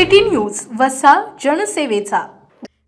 City news वसा जनसेवेचा।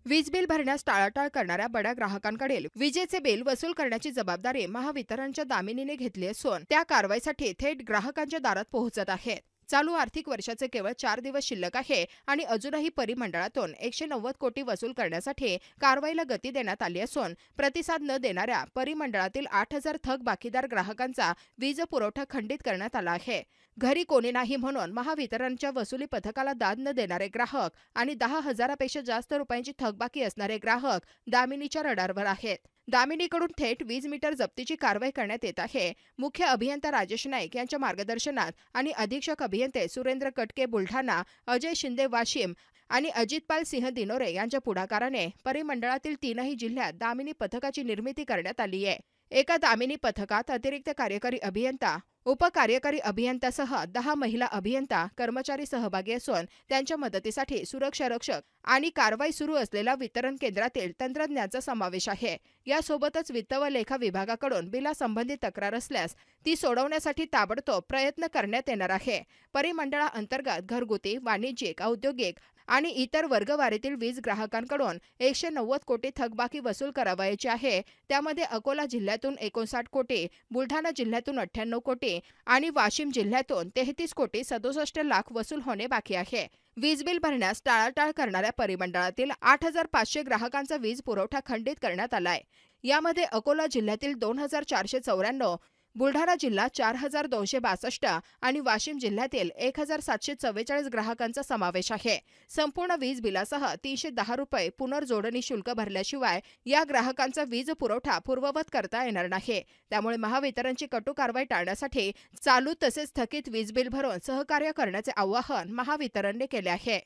वीज bill भरण्यास टाळाटाळ करणाऱ्या बड्या ग्राहकांकडील विजेचे बिल वसूल करण्याची जबाबदारी महावितरणच्या दामिनीने घेतली असून त्या कारवाईसाठी थेट ग्राहकांच्या दारात पोहोचत आहेत। चालू आर्थिक वर्षाचे केवळ 4 दिवस शिल्लक आहे आणि अजूनही परिमंडळातून 190 कोटी वसूल करण्यासाठी कारवाईला गती देण्यात आली असून प्रतिसाद न देणाऱ्या परिमंडळातील 8000 थकबाकीदार ग्राहकांचा वीज पुरवठा खंडित करण्यात आला आहे। घरी कोणी नाही म्हणून महावितरणच्या वसुली पथकाला दाद न देणारे ग्राहक आणि 10,000 पेक्षा जास्त रुपयांची थकबाकी असणारे ग्राहक दामिनीच्या रडारवर आहेत। दामिनीकडून थेट वीज मीटर जप्तीची कारवाई करण्यात येत आहे। मुख्य अभियंता राजेश नाईक यांच्या मार्गदर्शनात आणि अधीक्षक अभियंते सुरेंद्र कटके बुलढाणा, अजय शिंदे वाशिम आणि अजितपाल सिंह दिनोरे यांच्या पुढाकाराने परिमंडळातील 3ही जिल्ह्यात दामिनी पथकाची निर्मिती करण्यात आली आहे। एका दामिनी पथकात अतिरिक्त कार्यकारी अभियंता, उपकार्यकारी अभियंत्यासह 10 महिला अभियंता कर्मचारी सहभागी असून त्यांच्या मदतीसाठी सुरक्षा रक्षक आणि कारवाई सुरू असलेल्या वितरण केंद्रातील तंत्रज्ञाचा समावेश आहे। यासोबतच वित्त व लेखा विभागाकडून बिलासंबंधी तक्रार असल्यास ती सोडवण्यासाठी ताबडतोब प्रयत्न करण्यात येणार आहे। परिमंडळाअंतर्गत घरगुती, वाणिज्यिक, औद्योगिक आणि इतर वर्गवारीतील वीज ग्राहकांकडून 190 कोटी थकबाकी वसूल करावयाची आहे। त्यामध्ये अकोला जिल्ह्यातून 59 कोटी, बुलढाणा जिल्ह्यातून 98 कोटी आणि वाशिम जिल्ह्यातून 33 कोटी 67 लाख वसूल होणे बाकी आहे। वीज बिल भरण्यास टाळाटाळ करणाऱ्या परिमंडळातील 8500 ग्राहकांचा वीज पुरवठा खंडित करण्यात आलाय। यामध्ये अकोला जिल्ह्यातील 2494, बुलढाणा जिल्हा 4262 आणि वाशिम जिल्ह्यातील 1744 ग्राहकांचा समावेश आहे। संपूर्ण वीज बिलासह 310 रुपये पुनर्जोडणी शुल्क भरल्याशिवाय या ग्राहकांचा वीज पुरवठा पूर्ववत करता येणार नाही। त्यामुळे महावितरणची कटू कारवाई टाळण्यासाठी चालू तसेच थकीत वीज बिल भरून सहकार्य करण्याचे आवाहन महावितरणने केले आहे।